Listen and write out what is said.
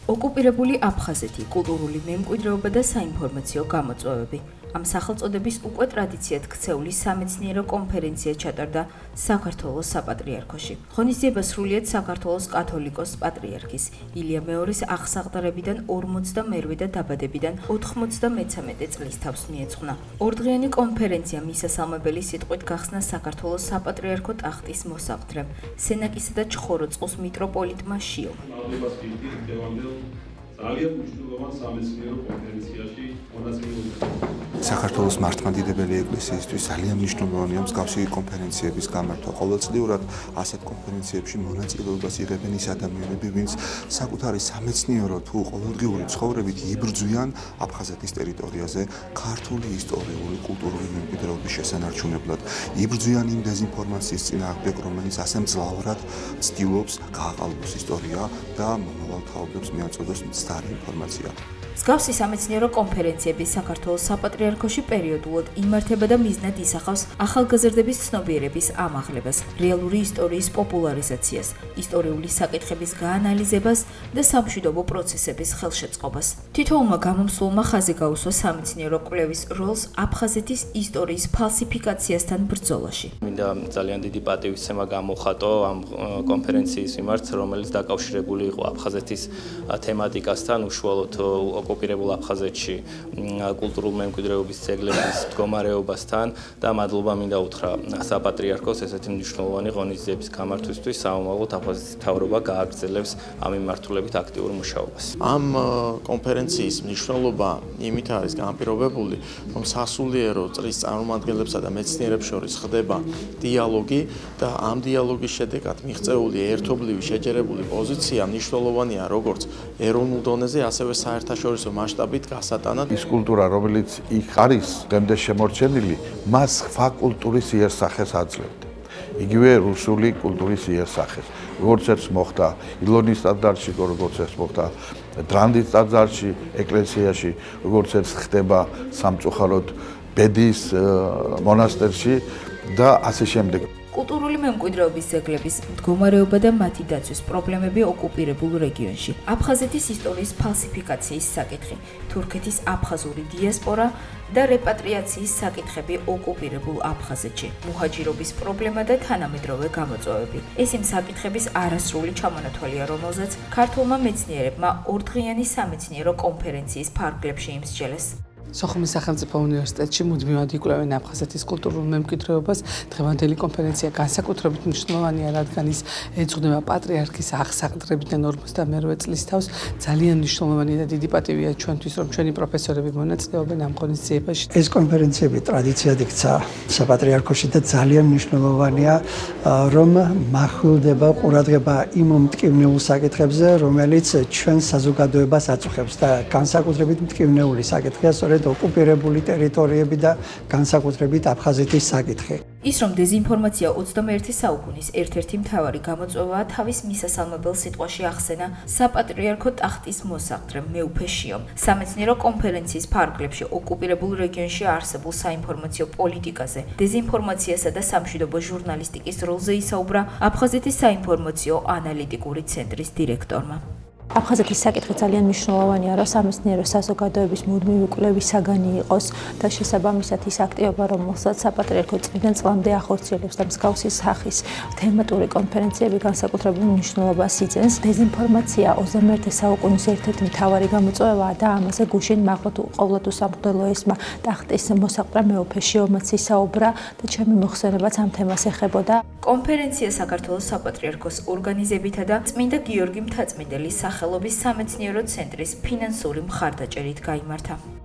ოკუპირებული აფხაზეთი, კულტურული მემკვიდრეობა და საინფორმაციო გამოწვევები. ამ სახელწოდების უკვე ტრადიციად ქცეული სამეცნიერო კონფერენცია ჩატარდა საქართველოს საპატრიარქოში. ღონისძიება სრულიად საქართველოს კათოლიკოს პატრიარქის ილია მეორის აღსაყდრებიდან 42 და დაბადებიდან 93 წლის თავს მიეძღვნა. ორდღიანი კონფერენცია მისასალმებელი სიტყვით გახსნა საქართველოს საპატრიარქო ტახტის მოსაყდრემ, სენაკისა და ჩხოროწყუს მიტროპოლიტმა შიომ. ძალიან მნიშვნელოვან სამეცნიერო კონფერენციაში მონაწილეობდა. საქართველოს მართლმადიდებელი ეკლესიისთვის ძალიან მნიშვნელოვანია მსგავსი კონფერენციების გამართვა. ყოველწლიურად ასეთ კონფერენციებში მონაწილეობას იღებენ ის ადამიანები, ვინც საკუთარი სამეცნიერო თუ ყოველდღიური ცხოვრებით იბრძვიან აფხაზეთის ტერიტორიაზე ქართული ისტორიული კულტურული მემკვიდრეობის შესანარჩუნებლად. იბრძვიან იმ დეზინფორმაციის წინააღმდეგ, რომელიც ასე მძლავრად ცდილობს გააყალბოს ისტორია და მომავალ თაობებს მიაწოდოს მცდარი ინფორმაცია. მსგავსი სამეცნიერო კონფერენციები საქართველოს საპატრიარქოში პერიოდულად იმართება და მიზნად ისახავს ახალგაზრდების ცნობიერების ამაღლებას, რეალური ისტორიის პოპულარიზაციას, ისტორიული საკითხების გაანალიზებას და სამშვიდობო პროცესების ხელშეწყობას. თითოეულმა გამომსვლელმა ხაზი გაუსვა სამეცნიერო კვლევის როლს აფხაზეთის ისტორიის ფალსიფიკაციასთან ბრძოლაში. მინდა ძალიან დიდი პატივისცემა გამოხატო ამ კონფერენციის მიმართ, რომელიც დაკავშირებული იყო აფხაზეთის თემატიკასთან, უშუალოდ ოკუპირებულ აფხაზეთში კულტურულ მემკვიდრეობის ძეგლების მდგომარეობასთან და მადლობა მინდა უთხრა საპატრიარქოს ესეთი მნიშვნელოვანი ღონისძიების გამართვისთვის. საომალოდ აფხაზეთის მთავრობა გააგრძელებს ამ მიმართულებით აქტიურ მუშაობას. ამ კონფერენციის მნიშვნელობა იმით არის განპირობებული, რომ სასულიერო წრის წარმომადგენლებსა და მეცნიერებს შორის ხდება დიალოგი და ამ დიალოგის შედეგად მიღწეული ერთობლივი შეჯერებული პოზიცია მნიშვნელოვანია როგორც ეროვნულ დონეზე, ასევე საერთაშორისო მასშტაბით გასატანად. ის კულტურა, რომელიც იქ არის დღემდე შემორჩენილი, მას სხვა კულტურის იერსახეს აძლევდა. იგივე რუსული კულტურის იერსახეს. როგორც ეს მოხდა ილონის ტაძარში, როგორც ეს მოხდა დრანდის ტაძარში, ეკლესიაში, როგორც ეს ხდება სამწუხაროდ ბედიის მონასტერში და ასე შემდეგ. კულტურული მემკვიდრეობის ძეგლების მდგომარეობა და მათი დაცვის პრობლემები ოკუპირებულ რეგიონში. აფხაზეთის ისტორიის ფალსიფიკაციის საკითხი, თურქეთის აფხაზური დიასპორა და რეპატრიაციის საკითხები ოკუპირებულ აფხაზეთში. მუჰაჯირობის პრობლემა და თანამედროვე გამოწვევები. ეს იმ საკითხების არასრული ჩამონათვალია, რომელზეც ქართულმა მეცნიერებმა ორდღიანი სამეცნიერო კონფერენციის ფარგლებში იმსჯელეს. სოხუმის სახელმწიფო უნივერსიტეტში მუდმივად იკვლევენ აფხაზეთის კულტურულ მემკვიდრეობას. დღევანდელი კონფერენცია განსაკუთრებით მნიშვნელოვანია, რადგან ის ეძღვნება პატრიარქის აღსაყდრებიდან 42 წლის თავს. ძალიან მნიშვნელოვანია და დიდი პატივია ჩვენთვის, რომ ჩვენი პროფესორები მონაწილეობენ ამ ღონისძიებაში. ეს კონფერენციები ტრადიციად იქცა საპატრიარქოში და ძალიან მნიშვნელოვანია, რომ მახვილდება ყურადღება იმ მტკივნეულ საკითხებზე, რომელიც ჩვენ საზოგადოებას აწუხებს და განსაკუთრებით მტკივნეული საკითხია სწორედ ოკუპირებული ტერიტორიები და განსაკუთრებით აფხაზეთის საკითხი. ის რომ დეზინფორმაცია 21 საუკუნის ერთ-ერთი მთავარი გამოწვევაა, თავის მისასალმებელ სიტყვაში ახსენა საპატრიარქო ტახტის მოსაყდრემ მეუფე შიომ. სამეცნიერო კონფერენციის ფარგლებში ოკუპირებულ რეგიონში არსებულ საინფორმაციო პოლიტიკაზე, დეზინფორმაციასა და სამშვიდობო ჟურნალისტიკის როლზე ისაუბრა აფხაზეთის საინფორმაციო ანალიტიკური ცენტრის დირექტორმა. აფხაზეთის საკითხი ძალიან მნიშვნელოვანია, რომ სამეცნიერო საზოგადოების მუდმივი კვლევის საგანი იყოს და შესაბამისად ის აქტივობა, რომელსაც საპატრიარქო წლიდან წლამდე ახორციელებს და მსგავსი სახის თემატური კონფერენციები განსაკუთრებულ მნიშვნელობას იძენს. დეზინფორმაცია 21 საუკუნის ერთ-ერთი მთავარი გამოწვევაა და ამაზე გუშინ მაღლა ყოვლად უსამხდელო ესმა ტახტის მოსაყდრემ მეუფე შიომაც ისაუბრა და ჩემი მოხსენებაც ამ თემას ეხებოდა. კონფერენცია საქართველოს საპატრიარქოს ორგანიზებითა და წმინდა გიორგი მთაწმინდელის სახელობის სამეცნიერო ცენტრის ფინანსური მხარდაჭერით გაიმართა.